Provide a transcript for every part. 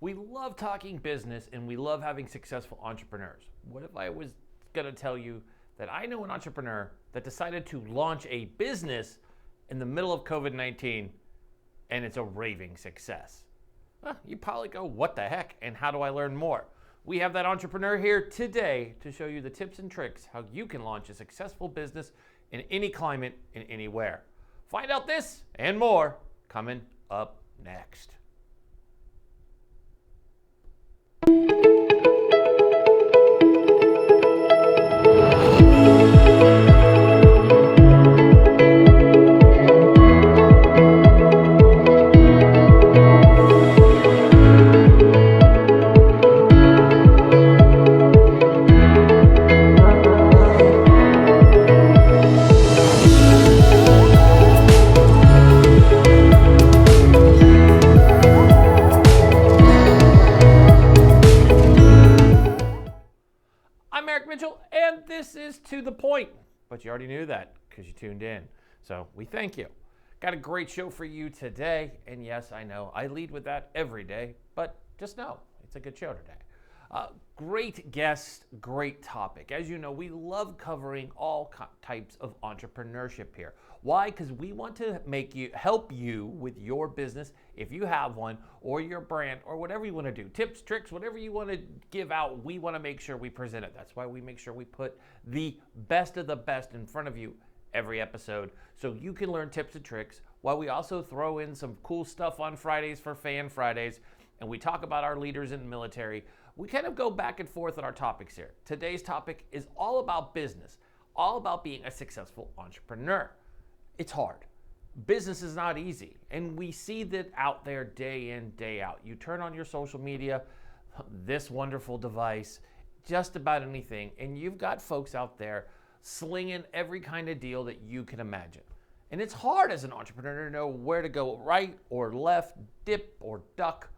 We love talking business and we love having successful entrepreneurs. What if I was going to tell you that I know an entrepreneur that decided to launch a business in the middle of COVID-19 and it's a raving success? Well, you probably go, what the heck? And how do I learn more? We have that entrepreneur here today to show you the tips and tricks how you can launch a successful business in any climate and anywhere. Find out this and more coming up next. And this is To the Point, but you already knew that because you tuned in. So we thank you. Got a great show for you today. And yes, I know I lead with that every day, but just know it's a good show today. Great guest, great topic. As you know, we love covering all types of entrepreneurship here. Why? Because we want to help you with your business if you have one, or your brand, or whatever you want to do. Tips, tricks, whatever you want to give out, we want to make sure we present it. That's why we make sure we put the best of the best in front of you every episode so you can learn tips and tricks, while we also throw in some cool stuff on Fridays for Fan Fridays, and we talk about our leaders in the military. We kind of go back and forth on our topics here. Today's topic is all about business, all about being a successful entrepreneur. It's hard. Business is not easy, and we see that out there day in, day out. You turn on your social media, this wonderful device, just about anything, and you've got folks out there slinging every kind of deal that you can imagine. And it's hard as an entrepreneur to know where to go, right or left, dip or duck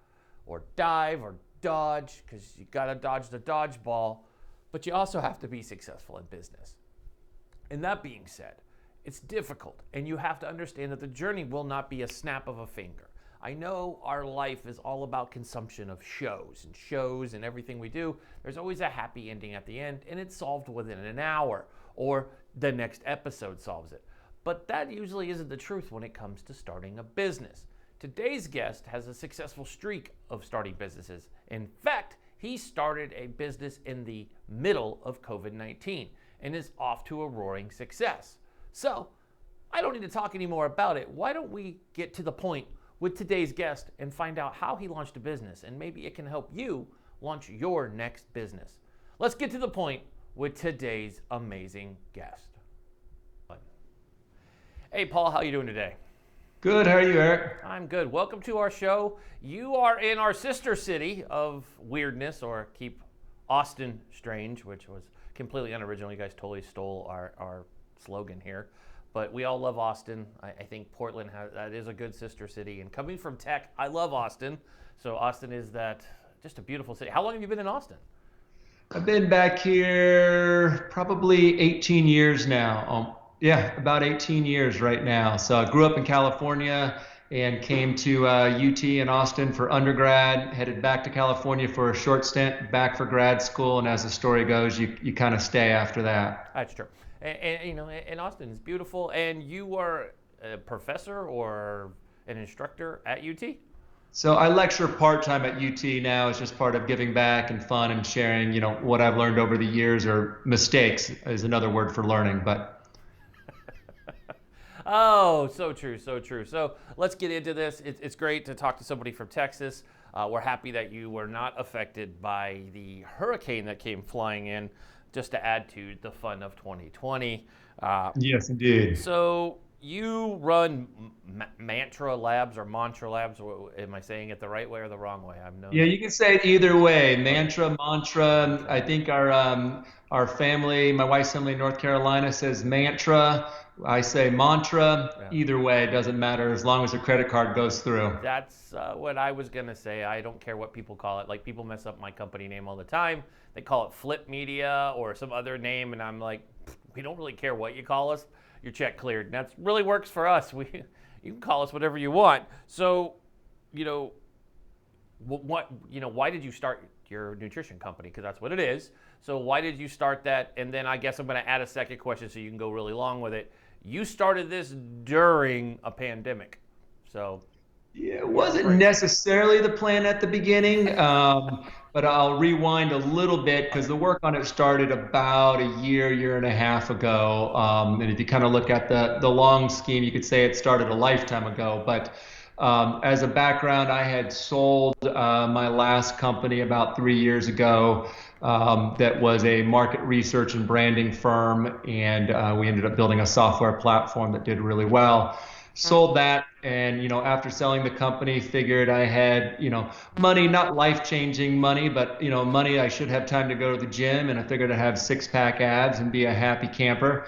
or dive or dodge, because you got to dodge the dodgeball, but you also have to be successful in business. And that being said, it's difficult, and you have to understand that the journey will not be a snap of a finger. I know our life is all about consumption of shows and everything we do. There's always a happy ending at the end, and it's solved within an hour, or the next episode solves it. But that usually isn't the truth when it comes to starting a business. Today's guest has a successful streak of starting businesses. In fact, he started a business in the middle of COVID-19 and is off to a roaring success. So, I don't need to talk anymore about it. Why don't we get to the point with today's guest and find out how he launched a business, and maybe it can help you launch your next business. Let's get to the point with today's amazing guest. Hey, Paul, how you doing today? Good. How are you, Eric? I'm good. Welcome to our show. You are in our sister city of weirdness, or keep Austin strange, which was completely unoriginal. You guys totally stole our slogan here, but we all love Austin. I think Portland that is a good sister city, and coming from tech, I love Austin. So Austin is just a beautiful city. How long have you been in Austin? I've been back here probably 18 years now. About 18 years right now. So I grew up in California and came to UT in Austin for undergrad, headed back to California for a short stint, back for grad school, and as the story goes, you kind of stay after that. That's true. And you know, and Austin is beautiful. And you are a professor or an instructor at UT? So I lecture part-time at UT now. It's just part of giving back and fun and sharing, what I've learned over the years, or mistakes is another word for learning, but. Oh, so true, so true. So let's get into this. It's great to talk to somebody from Texas. We're happy that you were not affected by the hurricane that came flying in, just to add to the fun of 2020. Yes, indeed. So you run Mantra Labs or Mantra Labs. Am I saying it the right way or the wrong way? Yeah, you can say it either way. Mantra. I think our family, my wife's family in North Carolina, says mantra. I say mantra. Yeah. Either way, it doesn't matter as long as the credit card goes through. That's what I was going to say. I don't care what people call it. Like, people mess up my company name all the time. They call it Flip Media or some other name, and I'm like, we don't really care what you call us. Your check cleared. And that really works for us. You can call us whatever you want. So, why did you start your nutrition company? Because that's what it is. So why did you start that? And then I guess I'm going to add a second question so you can go really long with it. You started this during a pandemic. So yeah, it wasn't necessarily the plan at the beginning, but I'll rewind a little bit because the work on it started about a year and a half ago. And if you kind of look at the long scheme, you could say it started a lifetime ago. But as a background, I had sold my last company about 3 years ago. That was a market research and branding firm, and we ended up building a software platform that did really well. Sold that, and after selling the company, figured I had money, not life-changing money, but money I should have time to go to the gym, and I figured I'd have six-pack abs and be a happy camper.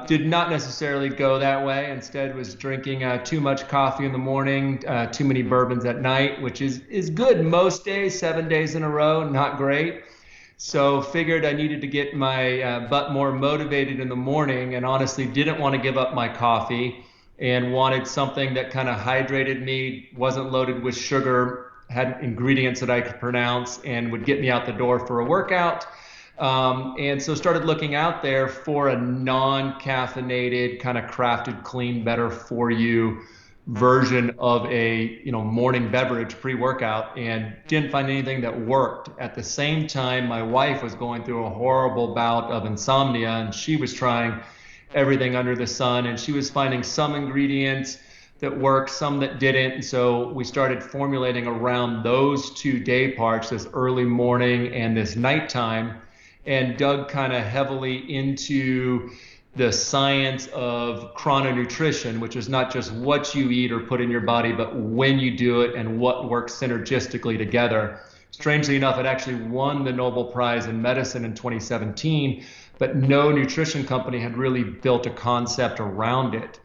Did not necessarily go that way. Instead, was drinking too much coffee in the morning, too many bourbons at night, which is good most days, 7 days in a row, not great. So figured I needed to get my butt more motivated in the morning, and honestly didn't want to give up my coffee and wanted something that kind of hydrated me, wasn't loaded with sugar, had ingredients that I could pronounce, and would get me out the door for a workout. And so started looking out there for a non-caffeinated, kind of crafted, clean, better for you version of a morning beverage pre-workout, and didn't find anything that worked. At the same time, my wife was going through a horrible bout of insomnia, and she was trying everything under the sun, and she was finding some ingredients that worked, some that didn't. And so we started formulating around those two day parts, this early morning and this nighttime, and dug kind of heavily into the science of chrononutrition, which is not just what you eat or put in your body, but when you do it and what works synergistically together. Strangely enough, it actually won the Nobel Prize in Medicine in 2017, but no nutrition company had really built a concept around it.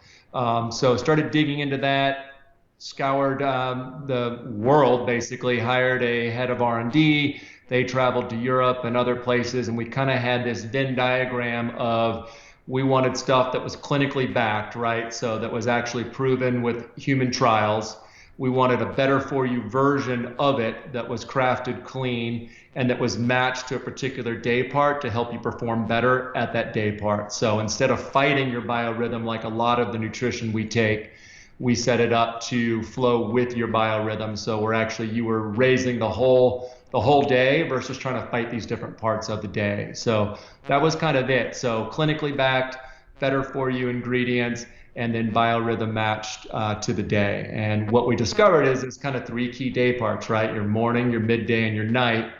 So started digging into that, scoured the world, basically hired a head of R&D. They traveled to Europe and other places, and we kind of had this Venn diagram of, we wanted stuff that was clinically backed, right? So that was actually proven with human trials. We wanted a better for you version of it that was crafted clean and that was matched to a particular day part to help you perform better at that day part. So instead of fighting your biorhythm like a lot of the nutrition we take, we set it up to flow with your biorhythm. So you were raising the whole day versus trying to fight these different parts of the day. So that was kind of it. So clinically backed, better for you ingredients, and then biorhythm matched to the day. And what we discovered is it's kind of three key day parts, right? Your morning, your midday, and your night.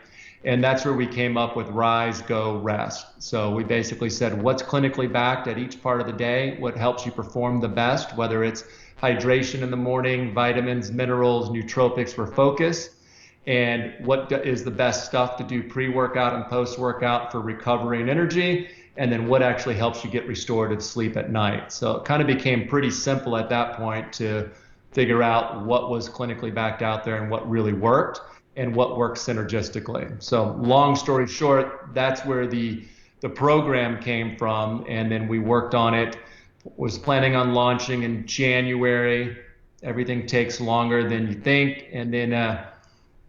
And that's where we came up with rise, go, rest. So we basically said, what's clinically backed at each part of the day? What helps you perform the best, whether it's hydration in the morning, vitamins, minerals, nootropics for focus, and what is the best stuff to do pre-workout and post-workout for recovery and energy, and then what actually helps you get restorative sleep at night. So it kind of became pretty simple at that point to figure out what was clinically backed out there and what really worked and what works synergistically. So long story short, that's where the program came from, and then we worked on it, was planning on launching in January. Everything takes longer than you think, and then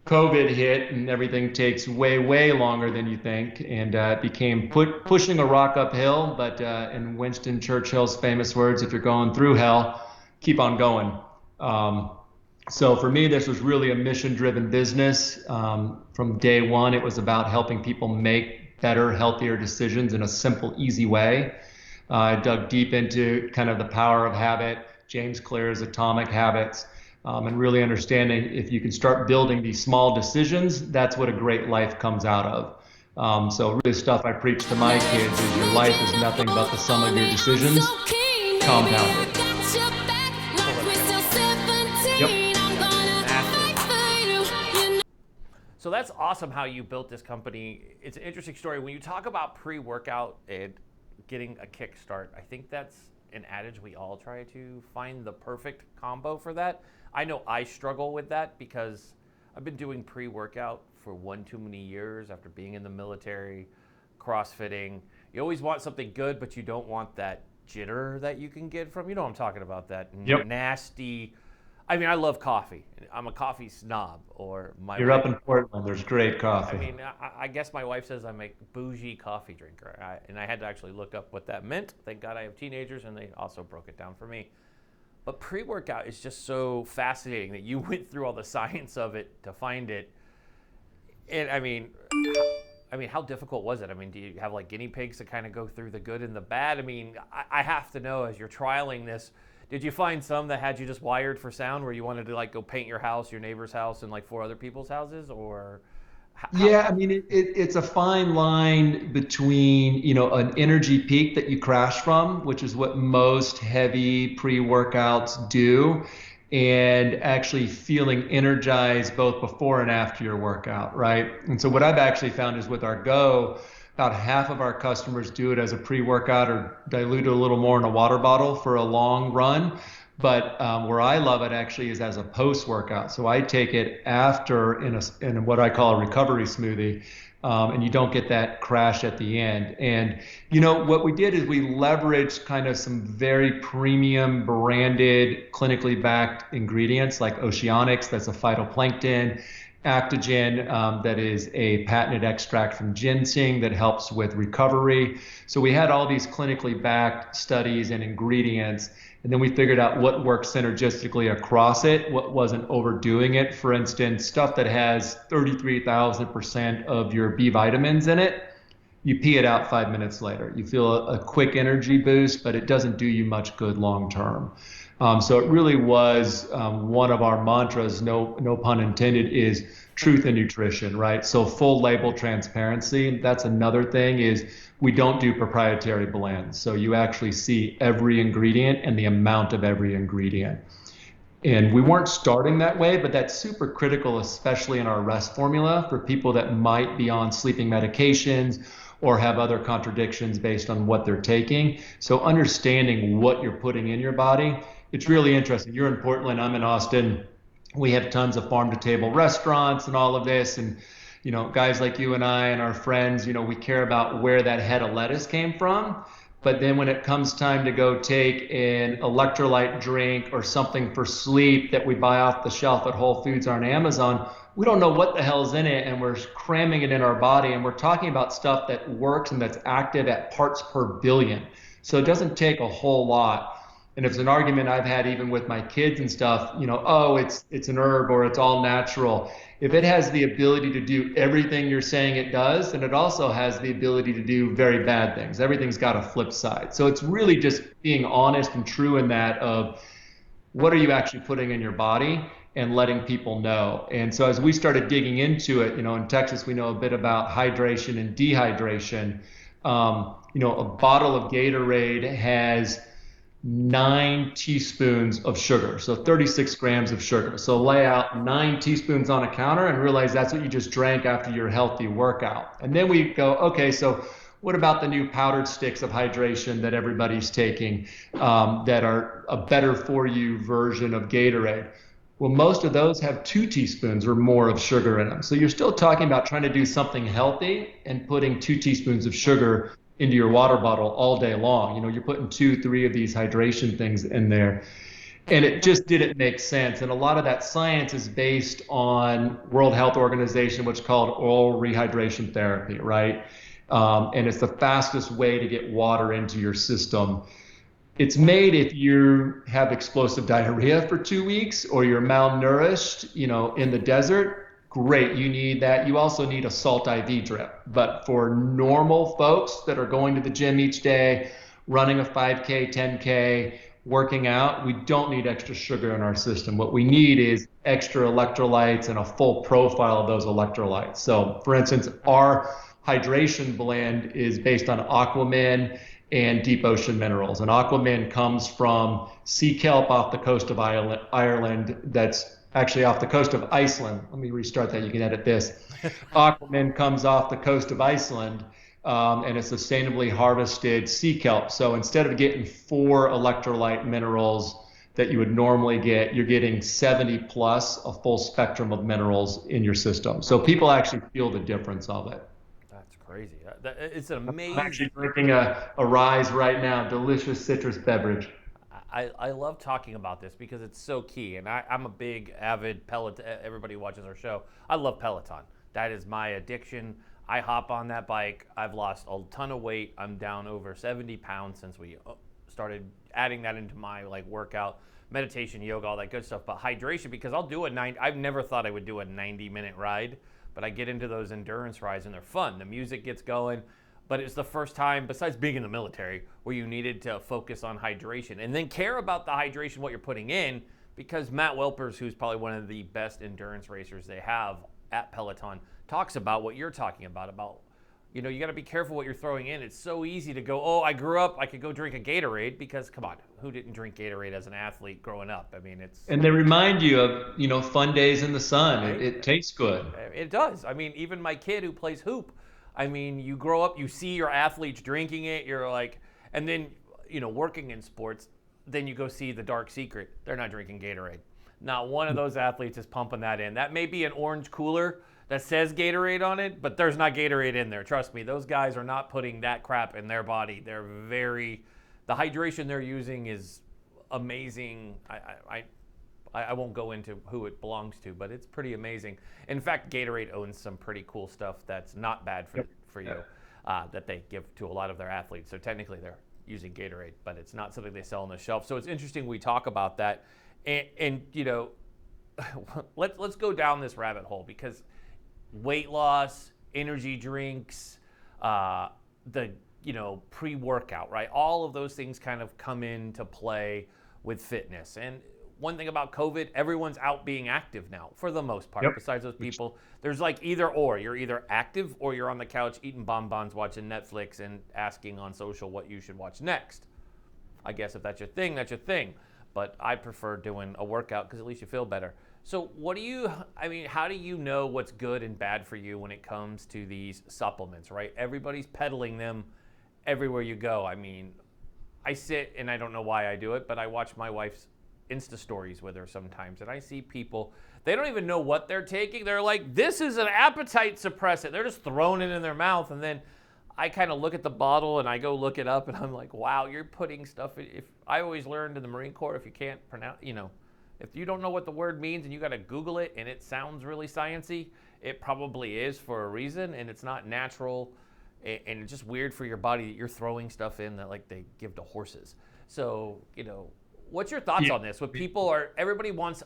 COVID hit and everything takes way longer than you think, and it became pushing a rock uphill, but in Winston Churchill's famous words, if you're going through hell, keep on going. So for me, this was really a mission-driven business. From day one, it was about helping people make better, healthier decisions in a simple, easy way. I dug deep into kind of the power of habit, James Clear's Atomic Habits, and really understanding if you can start building these small decisions, that's what a great life comes out of. So really stuff I preach to my kids is your life is nothing but the sum of your decisions compounded. Yep. So that's awesome how you built this company. It's an interesting story. When you talk about pre-workout and getting a kickstart, I think that's an adage we all try to find the perfect combo for that. I know I struggle with that because I've been doing pre-workout for one too many years after being in the military, CrossFitting. You always want something good, but you don't want that jitter that you can get from, you know what I'm talking about, that nasty, I mean, I love coffee. I'm a coffee snob, or my You're wife. up in Portland. There's great I coffee. mean, I guess my wife says I'm a bougie coffee drinker, and I had to actually look up what that meant. Thank God I have teenagers, and they also broke it down for me. But pre-workout is just so fascinating that you went through all the science of it to find it. And I mean, how difficult was it? I mean, do you have like guinea pigs to kind of go through the good and the bad? I mean, I have to know as you're trialing this, did you find some that had you just wired for sound where you wanted to like go paint your house, your neighbor's house, and like four other people's houses, or how? Yeah, I mean, it's a fine line between, an energy peak that you crash from, which is what most heavy pre-workouts do, and actually feeling energized both before and after your workout, right? And so what I've actually found is with our Go, about half of our customers do it as a pre-workout or dilute it a little more in a water bottle for a long run. But where I love it actually is as a post-workout. So I take it after in what I call a recovery smoothie, and you don't get that crash at the end. And what we did is we leveraged kind of some very premium branded, clinically backed ingredients like Oceanics, that's a phytoplankton, Actogen, that is a patented extract from ginseng that helps with recovery. So we had all these clinically backed studies and ingredients, and then we figured out what works synergistically across it, what wasn't overdoing it. For instance, stuff that has 33,000% of your B vitamins in it, you pee it out 5 minutes later. You feel a quick energy boost, but it doesn't do you much good long term. So it really was one of our mantras, no pun intended, is truth in nutrition, right? So full label transparency. That's another thing is we don't do proprietary blends. So you actually see every ingredient and the amount of every ingredient. And we weren't starting that way, but that's super critical, especially in our rest formula for people that might be on sleeping medications or have other contradictions based on what they're taking. So understanding what you're putting in your body, it's really interesting. You're in Portland, I'm in Austin. We have tons of farm to table restaurants and all of this. And, guys like you and I and our friends, we care about where that head of lettuce came from. But then when it comes time to go take an electrolyte drink or something for sleep that we buy off the shelf at Whole Foods or on Amazon, we don't know what the hell's in it, and we're cramming it in our body, and we're talking about stuff that works and that's active at parts per billion. So it doesn't take a whole lot. And it's an argument I've had even with my kids and stuff, oh, it's an herb or it's all natural. If it has the ability to do everything you're saying it does, then it also has the ability to do very bad things. Everything's got a flip side. So it's really just being honest and true in that of what are you actually putting in your body and letting people know. And so as we started digging into it, in Texas, we know a bit about hydration and dehydration. A bottle of Gatorade has 9 teaspoons of sugar, so 36 grams of sugar. So lay out 9 teaspoons on a counter and realize that's what you just drank after your healthy workout. And then we go, okay, so what about the new powdered sticks of hydration that everybody's taking that are a better for you version of Gatorade? Well, most of those have 2 teaspoons or more of sugar in them. So you're still talking about trying to do something healthy and putting 2 teaspoons of sugar into your water bottle all day long. You're putting 2, 3 of these hydration things in there. And it just didn't make sense. And a lot of that science is based on World Health Organization, which is called oral rehydration therapy, right? And it's the fastest way to get water into your system. It's made if you have explosive diarrhea for 2 weeks or you're malnourished, in the desert. Great, you need that. You also need a salt IV drip. But for normal folks that are going to the gym each day, running a 5K, 10K, working out, we don't need extra sugar in our system. What we need is extra electrolytes and a full profile of those electrolytes. So for instance, our hydration blend is based on Aquamin and deep ocean minerals. And Aquamin comes from sea kelp off the coast of Ireland that's actually off the coast of Iceland. Let me restart that. You can edit this. Aquamin comes off the coast of Iceland, and it's sustainably harvested sea kelp. So instead of getting 4 electrolyte minerals that you would normally get, you're getting 70 plus a full spectrum of minerals in your system. So people actually feel the difference of it. That's crazy. It's an I'm amazing. actually drinking a Rise right now, delicious citrus beverage. I love talking about this because it's so key. And I'm a big avid Peloton. Everybody who watches our show, I love Peloton. That is my addiction. I hop on that bike. I've lost a ton of weight. I'm down over 70 pounds since we started adding that into my like workout, meditation, yoga, all that good stuff. But hydration, because I'll do I've never thought I would do a 90-minute ride, but I get into those endurance rides and they're fun. The music gets going. But it's the first time, besides being in the military, where you needed to focus on hydration and then care about the hydration, what you're putting in, because Matt Welpers, who's probably one of the best endurance racers they have at Peloton, talks about what you're talking about, you got to be careful what you're throwing in. It's so easy to go, oh, I grew up, I could go drink a Gatorade, because come on, who didn't drink Gatorade as an athlete growing up? I mean, it's... And they remind you of, fun days in the sun. Right? It tastes good. It does. I mean, even my kid who plays hoop, I mean, you grow up, you see your athletes drinking it, you're like, and then, working in sports, then you go see the dark secret. They're not drinking Gatorade. Not one of those athletes is pumping that in. That may be an orange cooler that says Gatorade on it, but there's not Gatorade in there. Trust me, those guys are not putting that crap in their body. The hydration they're using is amazing. I won't go into who it belongs to, but it's pretty amazing. In fact, Gatorade owns some pretty cool stuff that's not bad for you, that they give to a lot of their athletes. So technically they're using Gatorade, but it's not something they sell on the shelf. So it's interesting we talk about that. And let's go down this rabbit hole, because weight loss, energy drinks, the pre-workout, right? All of those things kind of come into play with fitness. And one thing about COVID, everyone's out being active now, for the most part. Besides those people, there's like either or. You're either active or you're on the couch eating bonbons, watching Netflix, and asking on social what you should watch next. I guess if that's your thing, that's your thing. But I prefer doing a workout because at least you feel better. So how do you know what's good and bad for you when it comes to these supplements, right? Everybody's peddling them everywhere you go. I mean, I sit, and I don't know why I do it, but I watch my wife's Insta stories with her sometimes, and I see people, they don't even know what they're taking. They're like, this is an appetite suppressant. They're just throwing it in their mouth, and then I kind of look at the bottle and I go look it up, and I'm like, wow, you're putting stuff in. If I always learned in the Marine Corps, if you can't pronounce, if you don't know what the word means and you got to Google it and it sounds really sciencey, it probably is for a reason, and it's not natural, and it's just weird for your body that you're throwing stuff in that like they give to horses. So, what's your thoughts on this? When everybody wants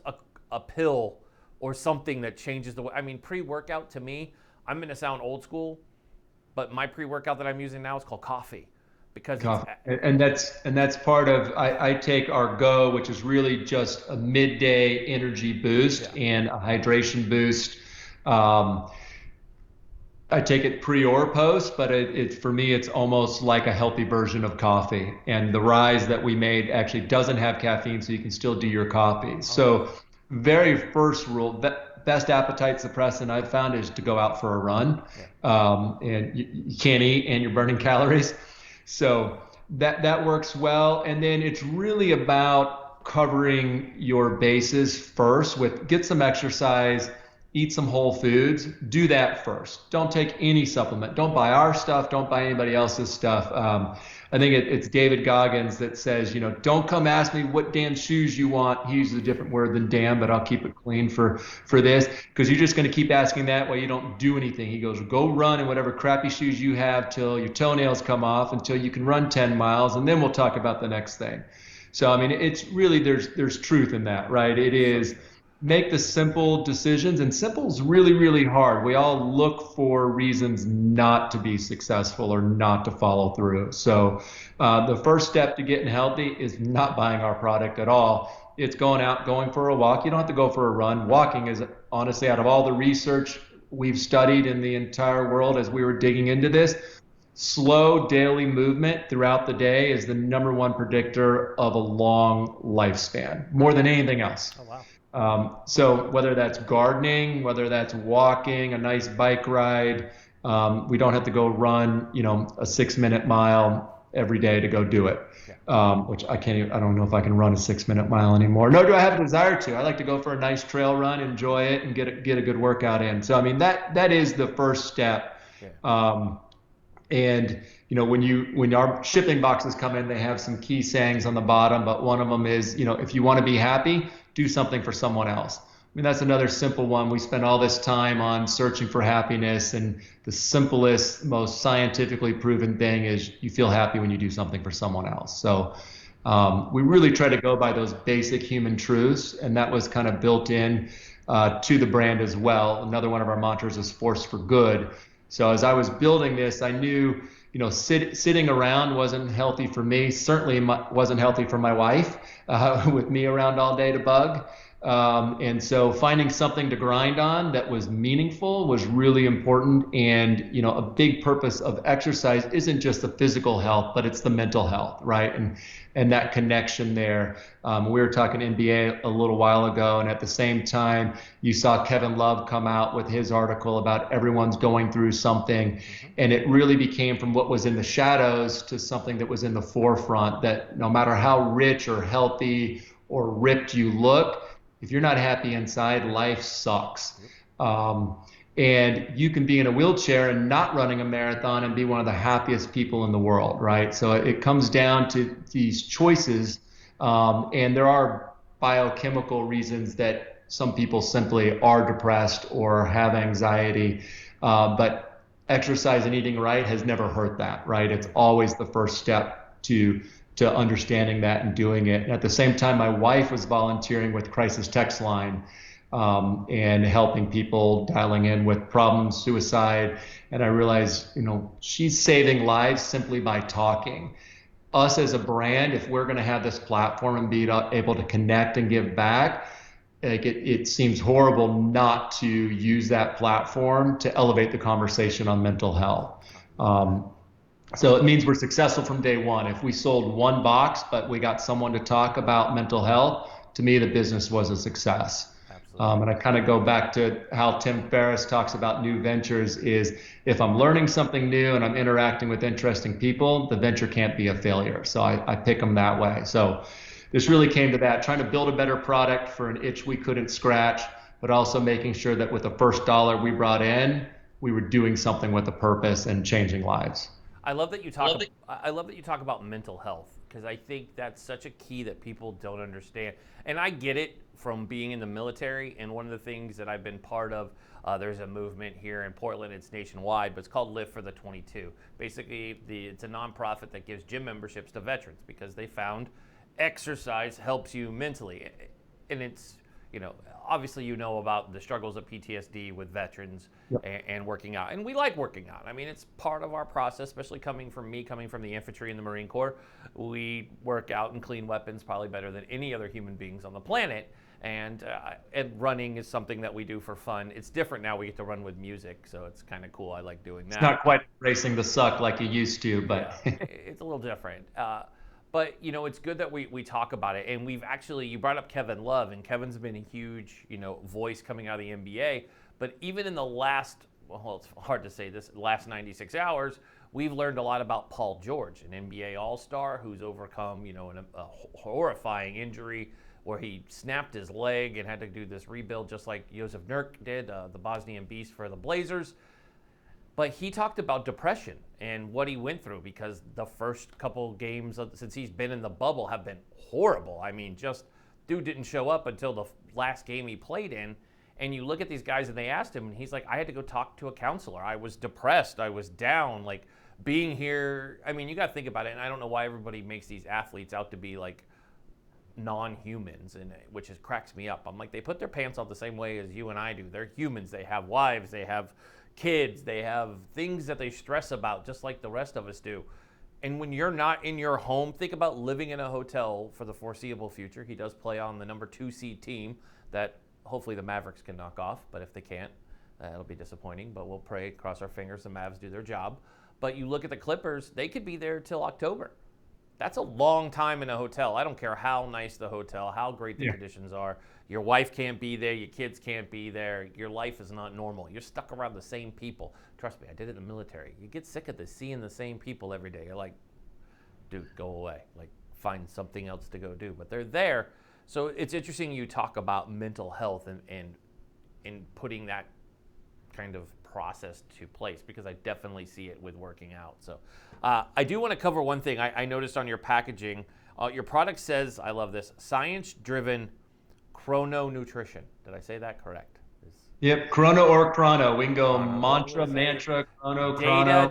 a pill or something that changes the way. I mean, pre-workout, to me, I'm going to sound old school, but my pre-workout that I'm using now is called coffee, because and that's part of, I take our Go, which is really just a midday energy boost and a hydration boost. I take it pre or post, but for me, it's almost like a healthy version of coffee. And the Rise that we made actually doesn't have caffeine, so you can still do your coffee. So very first rule, best appetite suppressant I've found is to go out for a run. And you can't eat and you're burning calories. So that works well. And then it's really about covering your bases first with get some exercise, eat some whole foods, do that first. Don't take any supplement. Don't buy our stuff. Don't buy anybody else's stuff. I think it's David Goggins that says, don't come ask me what damn shoes you want. He uses a different word than damn, but I'll keep it clean for this, because you're just going to keep asking that while you don't do anything. He goes, go run in whatever crappy shoes you have till your toenails come off, until you can run 10 miles, and then we'll talk about the next thing. So, I mean, it's really, there's truth in that, right? It is, make the simple decisions, and simple is really, really hard. We all look for reasons not to be successful or not to follow through. So the first step to getting healthy is not buying our product at all. It's going for a walk. You don't have to go for a run. Walking is, honestly, out of all the research we've studied in the entire world as we were digging into this, slow daily movement throughout the day is the #1 predictor of a long lifespan, more than anything else. Oh, wow. So whether that's gardening, whether that's walking, a nice bike ride, we don't have to go run, a 6-minute mile every day to go do it. Which I don't know if I can run a 6-minute mile anymore. Nor do I have a desire to. I like to go for a nice trail run, enjoy it, and get a good workout in. So, I mean, that is the first step. And when our shipping boxes come in, they have some key sayings on the bottom, but one of them is, if you want to be happy, do something for someone else. I mean, that's another simple one. We spend all this time on searching for happiness, and the simplest, most scientifically proven thing is you feel happy when you do something for someone else. So we really try to go by those basic human truths, and that was kind of built in to the brand as well. Another one of our mantras is force for good. So as I was building this, I knew, sitting around wasn't healthy for me. Certainly wasn't healthy for my wife, with me around all day to bug. And so finding something to grind on that was meaningful was really important. And, a big purpose of exercise isn't just the physical health, but it's the mental health, right? And that connection there. We were talking NBA a little while ago, and at the same time, you saw Kevin Love come out with his article about everyone's going through something. And it really became from what was in the shadows to something that was in the forefront, that no matter how rich or healthy or ripped you look, if you're not happy inside, life sucks. And you can be in a wheelchair and not running a marathon and be one of the happiest people in the world, right? So it comes down to these choices. And there are biochemical reasons that some people simply are depressed or have anxiety. But exercise and eating right has never hurt that, right? It's always the first step to understanding that and doing it. And at the same time, my wife was volunteering with Crisis Text Line, and helping people dialing in with problems, suicide. And I realized, she's saving lives simply by talking. Us as a brand, if we're going to have this platform and be able to connect and give back, like it seems horrible not to use that platform to elevate the conversation on mental health. So it means we're successful from day one. If we sold one box, but we got someone to talk about mental health, to me, the business was a success. And I kind of go back to how Tim Ferriss talks about new ventures is if I'm learning something new and I'm interacting with interesting people, the venture can't be a failure. So I pick them that way. So this really came to that, trying to build a better product for an itch we couldn't scratch, but also making sure that with the first dollar we brought in, we were doing something with a purpose and changing lives. I love that you talk. I love that you talk about mental health, because I think that's such a key that people don't understand. And I get it from being in the military. And one of the things that I've been part of, there's a movement here in Portland. It's nationwide, but it's called Live for the 22. Basically, it's a nonprofit that gives gym memberships to veterans because they found exercise helps you mentally, and it's obviously about the struggles of PTSD with veterans. Yep. and working out. And we like working out. I mean, it's part of our process, especially coming from the infantry and the Marine Corps. We work out and clean weapons probably better than any other human beings on the planet. And running is something that we do for fun. It's different now. We get to run with music, so it's kind of cool. I like doing that. It's not quite racing the suck like you used to, but yeah, it's a little different. But it's good that we talk about it. And you brought up Kevin Love, and Kevin's been a huge voice coming out of the NBA. But even in the last, it's hard to say this, last 96 hours, we've learned a lot about Paul George, an NBA All-Star who's overcome a horrifying injury where he snapped his leg and had to do this rebuild just like Josef Nurk did, the Bosnian Beast for the Blazers. But he talked about depression and what he went through, because the first couple games since he's been in the bubble have been horrible. I mean, just dude didn't show up until the last game he played in. And you look at these guys and they asked him, and he's like, I had to go talk to a counselor. I was depressed. I was down. Like, being here, I mean, you got to think about it. And I don't know why everybody makes these athletes out to be like non-humans, and which cracks me up. I'm like, they put their pants on the same way as you and I do. They're humans. They have wives. They have kids. They have things that they stress about, just like the rest of us do. And when you're not in your home, think about living in a hotel for the foreseeable future. He does play on the number 2 seed team that hopefully the Mavericks can knock off, but if they can't, it'll be disappointing. But we'll pray, cross our fingers, the Mavs do their job. But you look at the Clippers, they could be there till October. That's a long time in a hotel. I don't care how nice the hotel, how great the conditions are. Your wife can't be there. Your kids can't be there. Your life is not normal. You're stuck around the same people. Trust me, I did it in the military. You get sick of this, seeing the same people every day. You're like, dude, go away. Like, find something else to go do. But they're there. So it's interesting you talk about mental health and putting that kind of process to place, because I definitely see it with working out. So I do want to cover one thing. I noticed on your packaging, your product says, I love this, science-driven chrononutrition. Did I say that correct? Yep, chrono or chrono. We can go Chrono. mantra, chrono,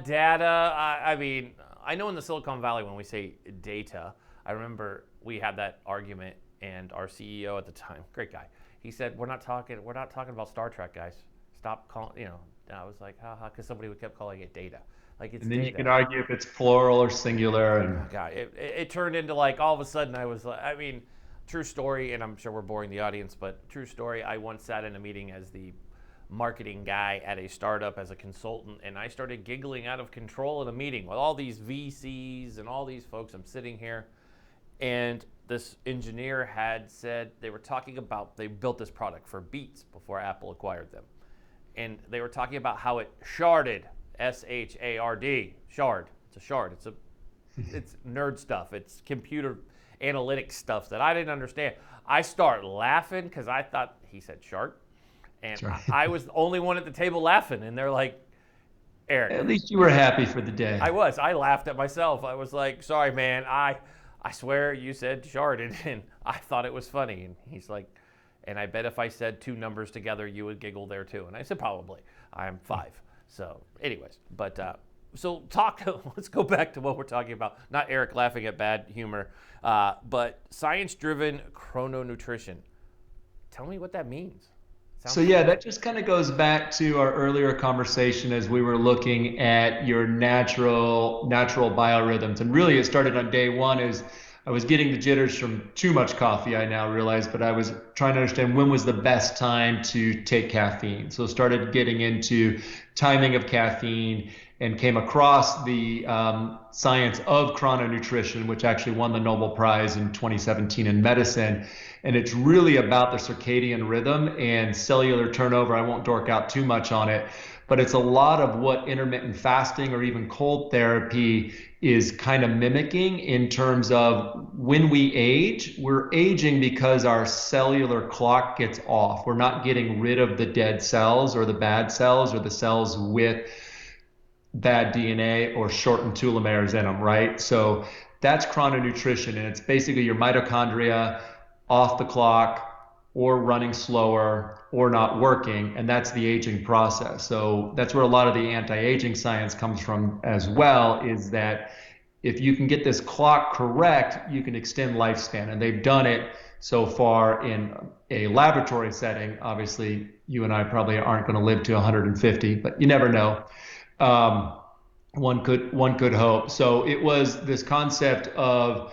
Data. I mean, I know in the Silicon Valley when we say data, I remember we had that argument, and our CEO at the time, great guy, he said, "We're not talking about Star Trek, guys. Stop calling." And I was like, haha, because somebody kept calling it data. Like, it's and then data. you can argue if it's plural or singular. And Oh, God, it turned into like all of a sudden I was like, I mean, true story, and I'm sure we're boring the audience, but true story, I once sat in a meeting as the marketing guy at a startup as a consultant, and I started giggling out of control in a meeting with all these VCs and all these folks. I'm sitting here, and this engineer had said they were talking about, they built this product for Beats before Apple acquired them. And they were talking about how it sharded, S-H-A-R-D, shard. It's a shard. It's nerd stuff. It's computer analytics stuff that I didn't understand. I start laughing because I thought he said shard. And I was the only one at the table laughing. And they're like, Eric. At least you were happy for the day. I was. I laughed at myself. I was like, sorry, man. I swear you said sharded. And I thought it was funny. And he's like, and I bet if I said two numbers together, you would giggle there too. And I said, probably. I'm 5. So anyways, but let's go back to what we're talking about. Not Eric laughing at bad humor, but science-driven chrononutrition. Tell me what that means. So yeah, that just kind of goes back to our earlier conversation as we were looking at your natural biorhythms. And really it started on day one as I was getting the jitters from too much coffee, I now realize, but I was trying to understand when was the best time to take caffeine. So started getting into timing of caffeine and came across the science of chrononutrition, which actually won the Nobel Prize in 2017 in medicine. And it's really about the circadian rhythm and cellular turnover. I won't dork out too much on it, but it's a lot of what intermittent fasting or even cold therapy is kind of mimicking in terms of when we age, we're aging because our cellular clock gets off. We're not getting rid of the dead cells or the bad cells or the cells with bad DNA or shortened telomeres in them, right? So that's chrononutrition, and it's basically your mitochondria off the clock or running slower or not working, and that's the aging process. So that's where a lot of the anti-aging science comes from as well, is that if you can get this clock correct, you can extend lifespan, and they've done it so far in a laboratory setting. Obviously, you and I probably aren't going to live to 150, but you never know. One could hope. So it was this concept of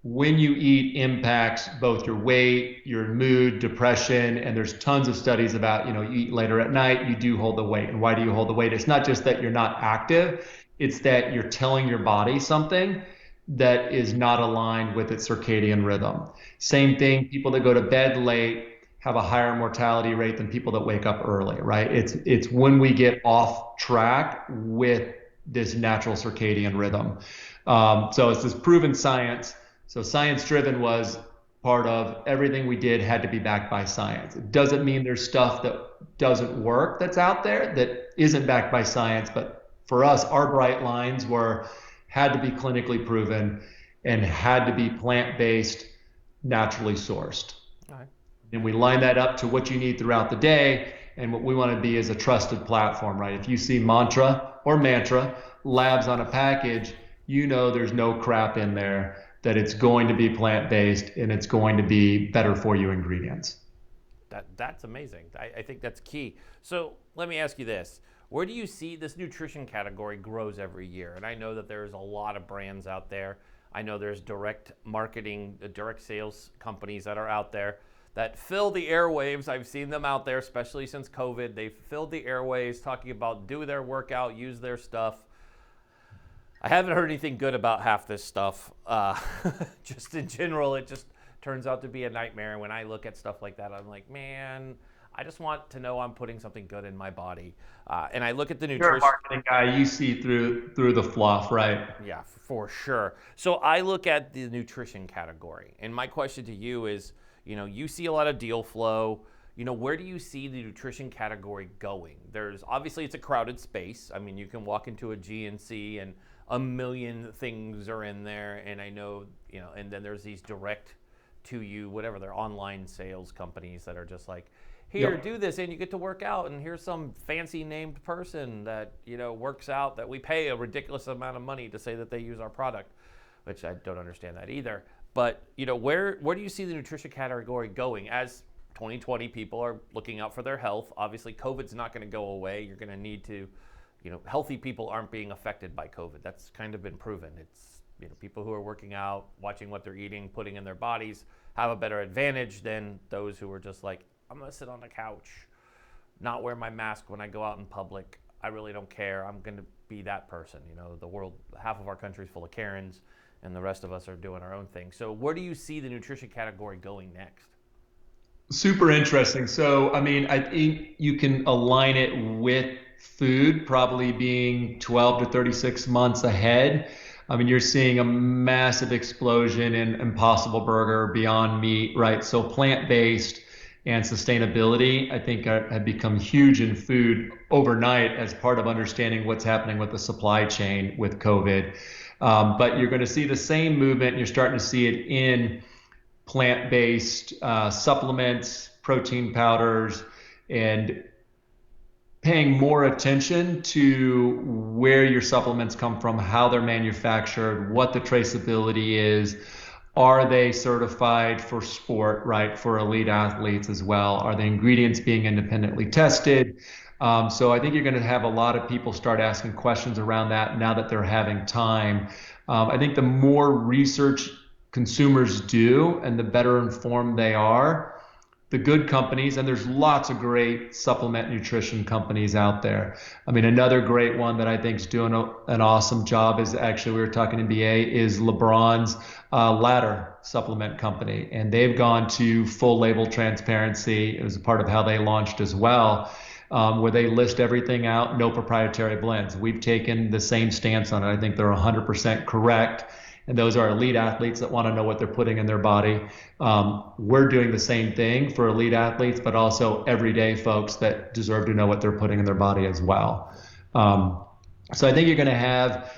when you eat impacts both your weight, your mood, depression, and there's tons of studies about, you eat later at night, you do hold the weight. And why do you hold the weight? It's not just that you're not active, it's that you're telling your body something that is not aligned with its circadian rhythm. Same thing, people that go to bed late have a higher mortality rate than people that wake up early, right? It's when we get off track with this natural circadian rhythm. So it's this proven science. So science-driven was part of everything we did had to be backed by science. It doesn't mean there's stuff that doesn't work that's out there that isn't backed by science, but for us, our bright lines had to be clinically proven and had to be plant-based, naturally sourced. All right. And we line that up to what you need throughout the day, and what we want to be is a trusted platform, right? If you see mantra labs on a package, there's no crap in there, that it's going to be plant-based and it's going to be better for you ingredients. That's amazing. I think that's key. So let me ask you this. Where do you see this nutrition category grows every year? And I know that there's a lot of brands out there. I know there's direct marketing, direct sales companies that are out there that fill the airwaves. I've seen them out there, especially since COVID. They've filled the airwaves talking about do their workout, use their stuff. I haven't heard anything good about half this stuff. Just in general, it just turns out to be a nightmare. And when I look at stuff like that, I'm like, man, I just want to know I'm putting something good in my body. And I look at the nutrition. You're a marketing guy. You see through the fluff, right? Yeah, for sure. So I look at the nutrition category. And my question to you is, you see a lot of deal flow. where do you see the nutrition category going? There's obviously it's a crowded space. I mean, you can walk into a GNC and a million things are in there, and I know, and then there's these direct to you, whatever, they're online sales companies that are just like, here, do this, and you get to work out, and here's some fancy named person that, works out that we pay a ridiculous amount of money to say that they use our product, which I don't understand that either. But, where do you see the nutrition category going as 2020 people are looking out for their health? Obviously, COVID's not going to go away. You're going to need to, healthy people aren't being affected by COVID. That's kind of been proven. It's, people who are working out, watching what they're eating, putting in their bodies, have a better advantage than those who are just like, I'm going to sit on the couch, not wear my mask when I go out in public. I really don't care. I'm going to be that person. The world, half of our country is full of Karens, and the rest of us are doing our own thing. So where do you see the nutrition category going next? Super interesting. So, I mean, I think you can align it with food probably being 12 to 36 months ahead. I mean, you're seeing a massive explosion in Impossible Burger, Beyond Meat, right? So plant-based and sustainability, I think, have become huge in food overnight as part of understanding what's happening with the supply chain with COVID. But you're going to see the same movement. You're starting to see it in plant-based supplements, protein powders, and paying more attention to where your supplements come from, how they're manufactured, what the traceability is. Are they certified for sport, right, for elite athletes as well? Are the ingredients being independently tested? So I think you're going to have a lot of people start asking questions around that now that they're having time. I think the more research consumers do and the better informed they are, the good companies, and there's lots of great supplement nutrition companies out there. I mean, another great one that I think is doing an awesome job is actually, we were talking NBA, is LeBron's Ladder supplement company. And they've gone to full label transparency. It was a part of how they launched as well, where they list everything out, no proprietary blends. We've taken the same stance on it. I think they're 100% correct. And those are elite athletes that want to know what they're putting in their body. We're doing the same thing for elite athletes, but also everyday folks that deserve to know what they're putting in their body as well. So I think you're going to have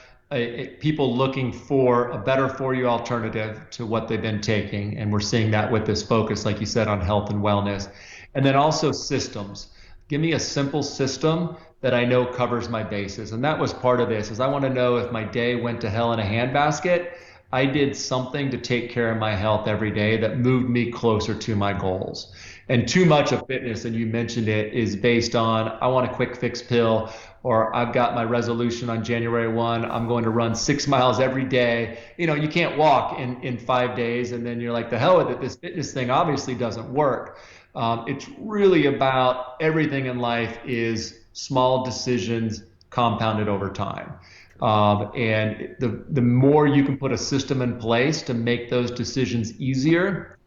people looking for a better for you alternative to what they've been taking. And we're seeing that with this focus, like you said, on health and wellness. And then also systems. Give me a simple system that I know covers my bases. And that was part of this, is I want to know if my day went to hell in a handbasket, I did something to take care of my health every day that moved me closer to my goals. And too much of fitness, and you mentioned it, is based on, I want a quick fix pill, or I've got my resolution on January 1, I'm going to run 6 miles every day. You can't walk in 5 days, and then you're like, the hell with it, this fitness thing obviously doesn't work. It's really about everything in life is small decisions compounded over time. And the more you can put a system in place to make those decisions easier,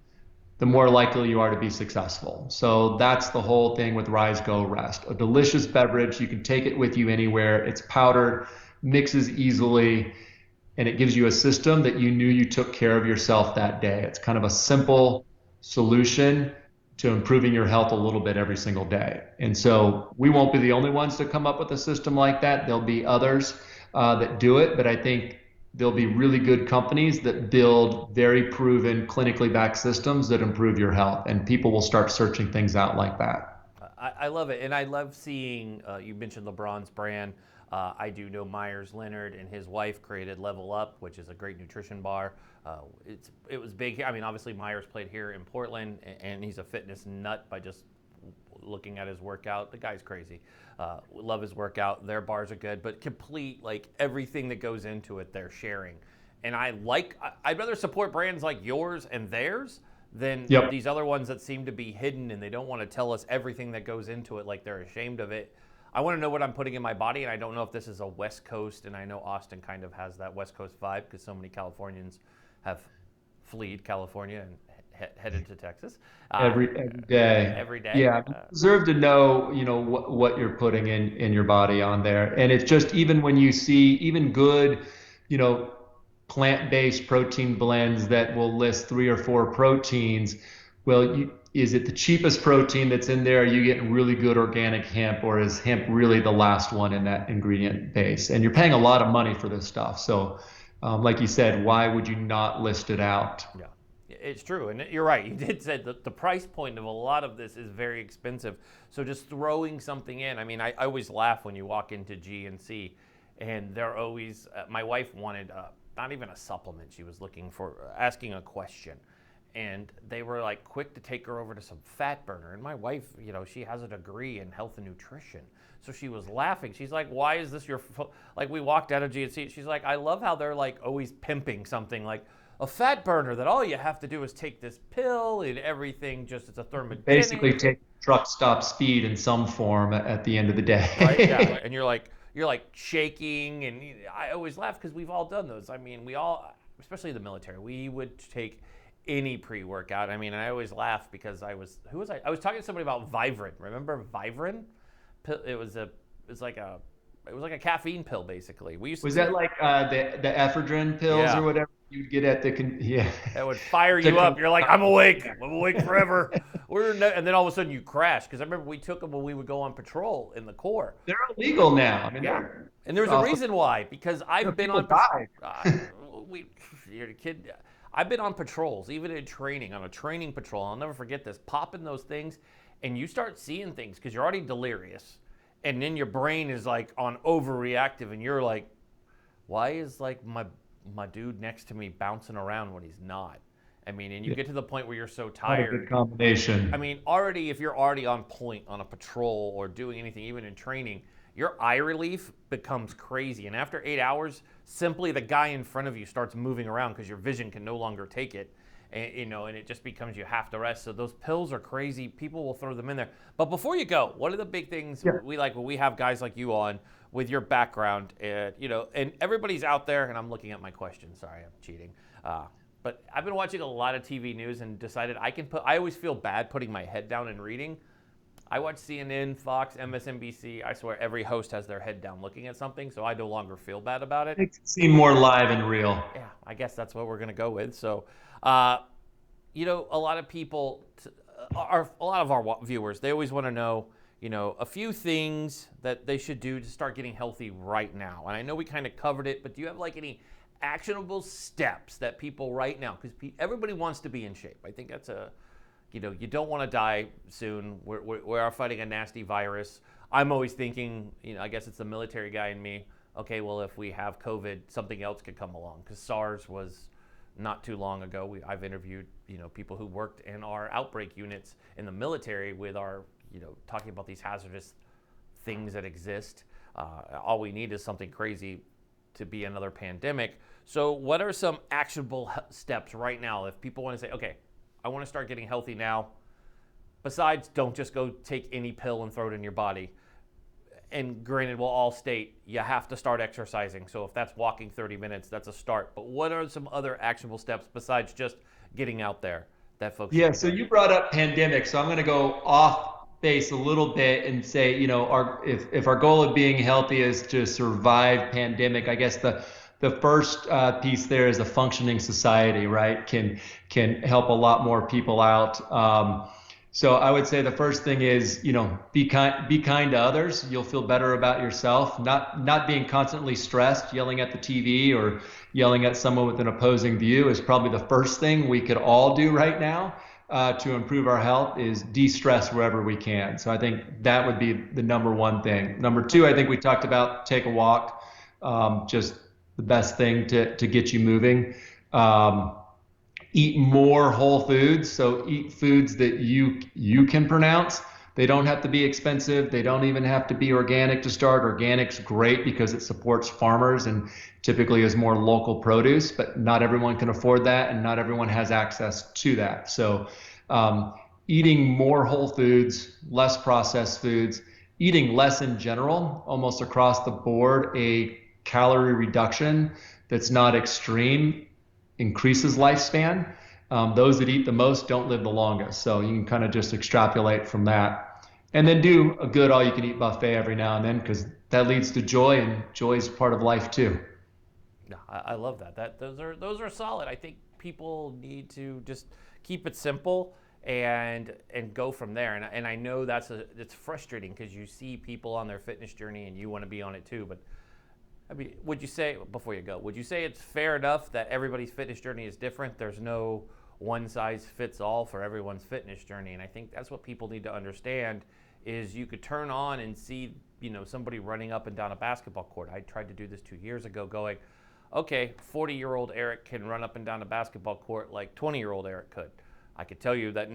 the more likely you are to be successful. So that's the whole thing with Rise, Go, Rest. A delicious beverage, you can take it with you anywhere. It's powdered, mixes easily, and it gives you a system that you knew you took care of yourself that day. It's kind of a simple solution to improving your health a little bit every single day. And so we won't be the only ones to come up with a system like that. There'll be others that do it, but I think there'll be really good companies that build very proven, clinically backed systems that improve your health, and people will start searching things out like that. I love it, and I love seeing, you mentioned LeBron's brand. I do know Myers Leonard and his wife created Level Up, which is a great nutrition bar. It was big here. I mean, obviously Myers played here in Portland, and he's a fitness nut by just looking at his workout. The guy's crazy. Love his workout. Their bars are good, but complete, like everything that goes into it, they're sharing. And I'd rather support brands like yours and theirs than these other ones that seem to be hidden and they don't want to tell us everything that goes into it, like they're ashamed of it. I want to know what I'm putting in my body, and I don't know if this is a West Coast, and I know Austin kind of has that West Coast vibe because so many Californians have fled California and headed to Texas. Every day. Every day. Yeah, you deserve to know, what you're putting in your body on there. And it's just, even when you see even good, plant-based protein blends that will list 3 or 4 proteins, well, is it the cheapest protein that's in there? Are you getting really good organic hemp, or is hemp really the last one in that ingredient base? And you're paying a lot of money for this stuff. So, like you said, why would you not list it out? Yeah, it's true. And you're right. You did say that the price point of a lot of this is very expensive. So just throwing something in, I mean, I always laugh when you walk into GNC and they're always, my wife wanted not even a supplement. She was looking for, asking a question. And they were like quick to take her over to some fat burner. And my wife, you know, she has a degree in health and nutrition. So she was laughing. She's like, why is this your, like we walked out of GNC. She's like, I love how they're like always pimping something like a fat burner that all you have to do is take this pill and everything just, it's a thermogenic. Basically take truck stop speed in some form at the end of the day. Right, yeah. And you're like shaking. And I always laugh because we've all done those. I mean, we all, especially the military, we would take any pre-workout. I mean, I always laugh because I was talking to somebody about Vivarin. Remember Vivarin? It was like a caffeine pill basically. We used to that like the ephedrine pills or whatever you'd get at the It would fire you up. You're like, I'm awake forever. And then all of a sudden you crash, because I remember we took them when we would go on patrol in the Corps. They're illegal now. I mean, and there's a reason why, because I've been on you're a kid. I've been on patrols, even in training, on a training patrol. I'll never forget this. Popping those things, and you start seeing things because you're already delirious, and then your brain is like on overreactive, and you're like, why is like my dude next to me bouncing around when he's not? I mean, and you get to the point where you're so tired. What a good combination. I mean, already if you're already on point on a patrol or doing anything, even in training, your eye relief becomes crazy. And after 8 hours, simply the guy in front of you starts moving around because your vision can no longer take it. And, you know, and it just becomes you have to rest. So those pills are crazy. People will throw them in there. But before you go, what are the big things we like when we have guys like you on with your background? You know, and everybody's out there, and I'm looking at my question. Sorry, I'm cheating. But I've been watching a lot of TV news and decided I always feel bad putting my head down and reading. I watch CNN, Fox, MSNBC. I swear every host has their head down looking at something, so I no longer feel bad about it. It seems more live and real. Yeah, I guess that's what we're going to go with. So, you know, a lot of people, a lot of our viewers, they always want to know, you know, a few things that they should do to start getting healthy right now. And I know we kind of covered it, but do you have like any actionable steps that people right now, because everybody wants to be in shape. I think that's you know, you don't want to die soon. We are fighting a nasty virus. I'm always thinking, you know, I guess it's the military guy in me. Okay, well, if we have COVID, something else could come along, because SARS was not too long ago. I've interviewed, you know, people who worked in our outbreak units in the military with our, you know, talking about these hazardous things that exist. All we need is something crazy to be another pandemic. So what are some actionable steps right now if people want to say, okay, I want to start getting healthy now, besides don't just go take any pill and throw it in your body? And granted, we'll all state you have to start exercising. So if that's walking 30 minutes, that's a start. But what are some other actionable steps besides just getting out there that folks? Yeah, so you brought up pandemic. So I'm going to go off base a little bit and say, you know, if our goal of being healthy is to survive pandemic, I guess the first piece there is a functioning society, right? Can help a lot more people out. So I would say the first thing is, you know, be kind to others. You'll feel better about yourself. Not being constantly stressed, yelling at the TV or yelling at someone with an opposing view is probably the first thing we could all do right now to improve our health, is de-stress wherever we can. So I think that would be the number one thing. Number two, I think we talked about take a walk. Just the best thing to get you moving. Eat more whole foods. So eat foods that you can pronounce. They don't have to be expensive. They don't even have to be organic to start. Organic's great because it supports farmers and typically is more local produce, but not everyone can afford that and not everyone has access to that. So eating more whole foods, less processed foods, eating less in general, almost across the board, a calorie reduction that's not extreme increases lifespan. Those that eat the most don't live the longest. So you can kind of just extrapolate from that. And then do a good all-you-can-eat buffet every now and then, because that leads to joy, and joy is part of life too. No, I love that. Those are solid. I think people need to just keep it simple and go from there. And I know it's frustrating because you see people on their fitness journey and you want to be on it too. But I mean, would you say, before you go, would you say it's fair enough that everybody's fitness journey is different? There's no one size fits all for everyone's fitness journey. And I think that's what people need to understand is you could turn on and see, somebody running up and down a basketball court. I tried to do this 2 years ago going, okay, 40-year-old Eric can run up and down a basketball court like 20-year-old Eric could. I could tell you that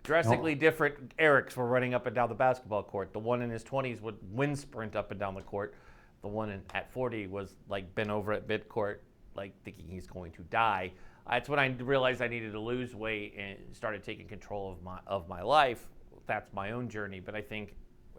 drastically different Erics were running up and down the basketball court. The one in his 20s would wind sprint up and down the court. The one at 40 was like bent over at midcourt, like thinking he's going to die. That's when I realized I needed to lose weight and started taking control of my life. That's my own journey. But I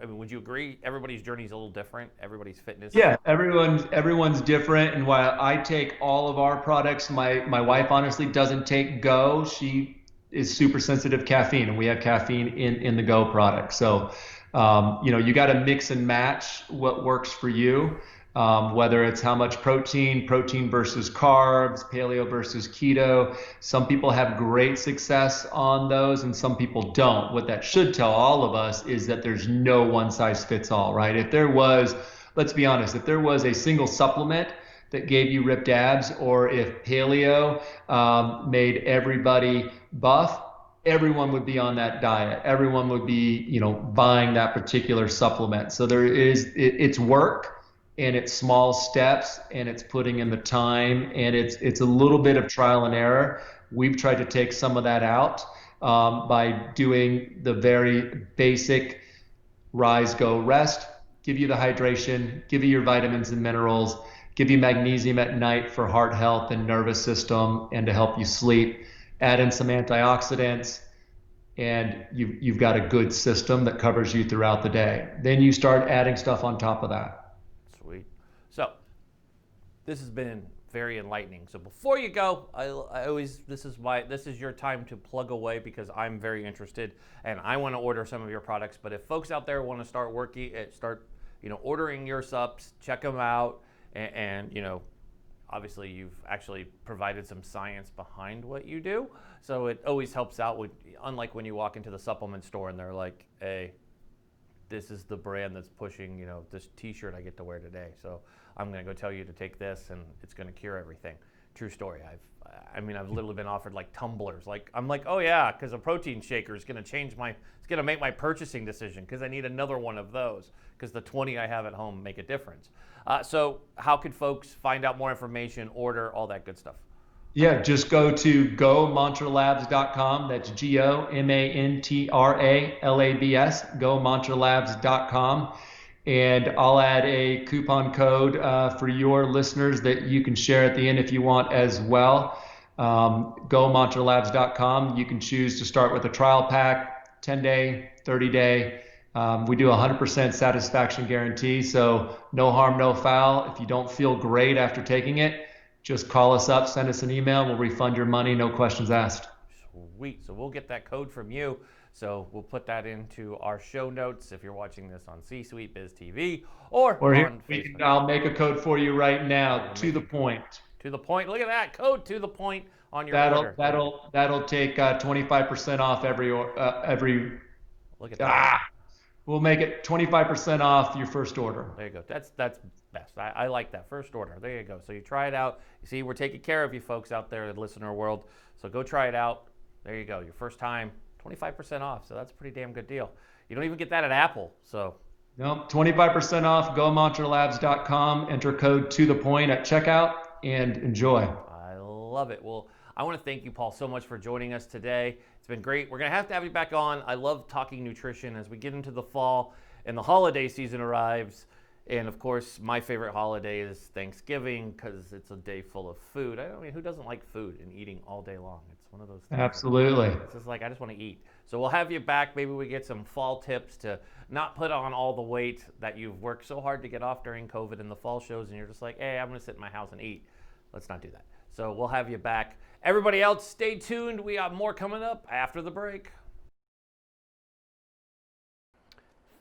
mean, would you agree? Everybody's journey is a little different. Everybody's fitness. Yeah, everyone's different. And while I take all of our products, my wife honestly doesn't take Go. She is super sensitive to caffeine, and we have caffeine in the Go product. So, you got to mix and match what works for you. Whether it's how much protein versus carbs, paleo versus keto. Some people have great success on those and some people don't. What that should tell all of us is that there's no one size fits all, right? If there was, let's be honest, if there was a single supplement that gave you ripped abs, or if paleo made everybody buff, everyone would be on that diet. Everyone would be, buying that particular supplement. So it's work. And it's small steps, and it's putting in the time, and it's a little bit of trial and error. We've tried to take some of that out by doing the very basic rise, go, rest, give you the hydration, give you your vitamins and minerals, give you magnesium at night for heart health and nervous system and to help you sleep, add in some antioxidants, and you've got a good system that covers you throughout the day. Then you start adding stuff on top of that. Sweet. So this has been very enlightening. So before you go, this is your time to plug away, because I'm very interested and I want to order some of your products. But if folks out there want to start ordering your subs, check them out, and obviously you've actually provided some science behind what you do, so it always helps out. Unlike when you walk into the supplement store and they're like, hey, this is the brand that's pushing, this t-shirt I get to wear today. So I'm going to go tell you to take this and it's going to cure everything. True story. I've literally been offered like tumblers. I'm like, oh yeah, because a protein shaker is going to it's going to make my purchasing decision, because I need another one of those, because the 20 I have at home make a difference. So how could folks find out more information, order, all that good stuff? Yeah, just go to gomantralabs.com. That's GOMANTRALABS, gomantralabs.com. And I'll add a coupon code for your listeners that you can share at the end if you want as well. Gomantralabs.com. You can choose to start with a trial pack, 10-day, 30-day. We do 100% satisfaction guarantee, so no harm, no foul. If you don't feel great after taking it, just call us up, send us an email, we'll refund your money, no questions asked. Sweet. So we'll get that code from you. So we'll put that into our show notes if you're watching this on C-Suite Biz TV or on Facebook. I'll make a code for you right now, to the point. To the point. Look at that code, to the point, on your order. That'll take 25% off every. Look at that. We'll make it 25% off your first order. There you go. That's best. I like that. First order. There you go. So you try it out. You see, we're taking care of you folks out there in the listener world. So go try it out. There you go. Your first time, 25% off. So that's a pretty damn good deal. You don't even get that at Apple. So no, 25% off. GoMantraLabs.com. Enter code to the point at checkout and enjoy. I love it. Well, I want to thank you, Paul, so much for joining us today. It's been great. We're going to have you back on. I love talking nutrition as we get into the fall and the holiday season arrives. And of course, my favorite holiday is Thanksgiving, because it's a day full of food. Who doesn't like food and eating all day long? It's one of those things. Absolutely. It's just like, I just want to eat. So we'll have you back. Maybe we get some fall tips to not put on all the weight that you've worked so hard to get off during COVID and the fall shows, and you're just like, hey, I'm going to sit in my house and eat. Let's not do that. So we'll have you back. Everybody else, stay tuned. We got more coming up after the break.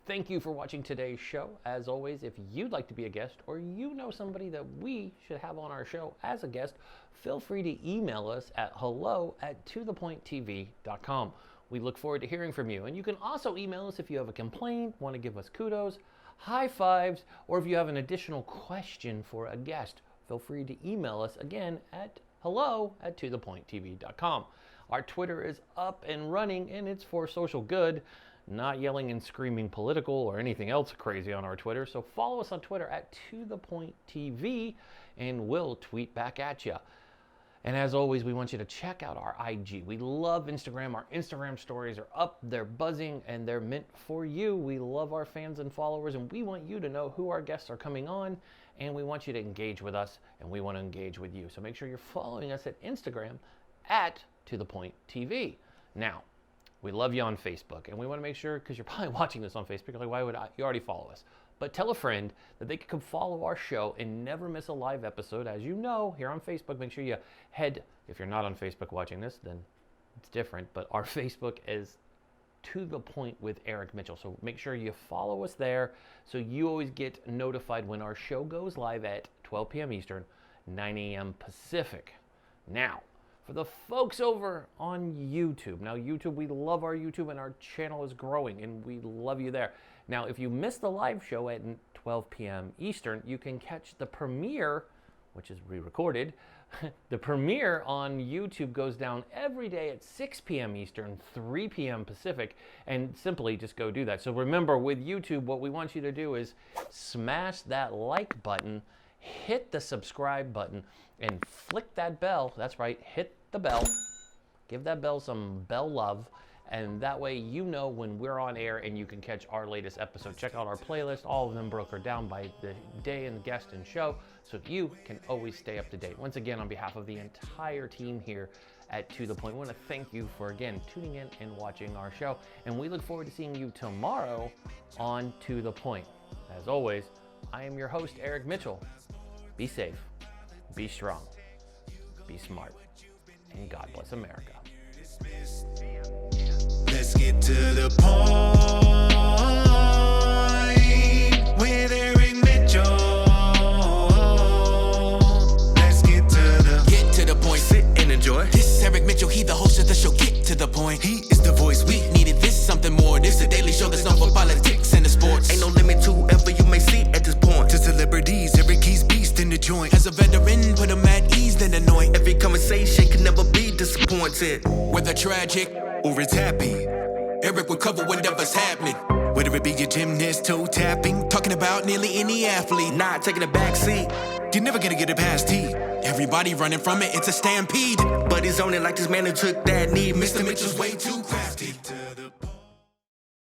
Thank you for watching today's show. As always, if you'd like to be a guest or you know somebody that we should have on our show as a guest, feel free to email us at hello@tothepointtv.com. We look forward to hearing from you. And you can also email us if you have a complaint, want to give us kudos, high fives, or if you have an additional question for a guest. Feel free to email us again at hello@tothepointtv.com. Our Twitter is up and running, and it's for social good, not yelling and screaming political or anything else crazy on our Twitter. So follow us on Twitter at tothepointtv, and we'll tweet back at you. And as always, we want you to check out our IG. We love Instagram. Our Instagram stories are up, they're buzzing, and they're meant for you. We love our fans and followers, and we want you to know who our guests are coming on, and we want you to engage with us, and we want to engage with you. So make sure you're following us at Instagram at tothepointtv. Now, we love you on Facebook, and we want to make sure, because you're probably watching this on Facebook, you're like, why would I? You already follow us. But tell a friend that they can come follow our show and never miss a live episode. As you know, here on Facebook, make sure you head, if you're not on Facebook watching this, then it's different, but our Facebook is To The Point with Eric Mitchell. So make sure you follow us there so you always get notified when our show goes live at 12 p.m. Eastern, 9 a.m. Pacific. Now, for the folks over on YouTube. Now, YouTube, we love our YouTube, and our channel is growing, and we love you there. Now, if you missed the live show at 12 p.m. Eastern, you can catch the premiere, which is re-recorded. The premiere on YouTube goes down every day at 6 p.m. Eastern, 3 p.m. Pacific, and simply just go do that. So remember, with YouTube, what we want you to do is smash that like button, hit the subscribe button, and flick that bell. That's right, hit the bell. Give that bell some bell love, and that way you know when we're on air and you can catch our latest episode. Check out our playlist. All of them broken down by the day and guest and show, so you can always stay up to date. Once again, on behalf of the entire team here at To The Point, we want to thank you for, again, tuning in and watching our show, and we look forward to seeing you tomorrow on To The Point. As always, I am your host, Eric Mitchell. Be safe, be strong, be smart, and God bless America. Let's get to the point with Eric Mitchell. Let's get to the point. Sit and enjoy. This is Eric Mitchell. He the host of the show. Get to the point. He is the voice. We needed this, something more. This a daily show that's known for politics and the sports. Ain't no limit to whoever you may see at this point. To celebrities, Eric Key's beast in the joint. As a veteran, put him at ease, then anoint. Every conversation can never be disappointed. Whether tragic or it's happy, Eric will cover whatever's happening. Whether it be your gymnast, toe tapping, talking about nearly any athlete, not taking a back seat. You're never gonna get it past T. Everybody running from it, it's a stampede. But he's on it like this man who took that knee. Mr. Mitchell's way too crafty.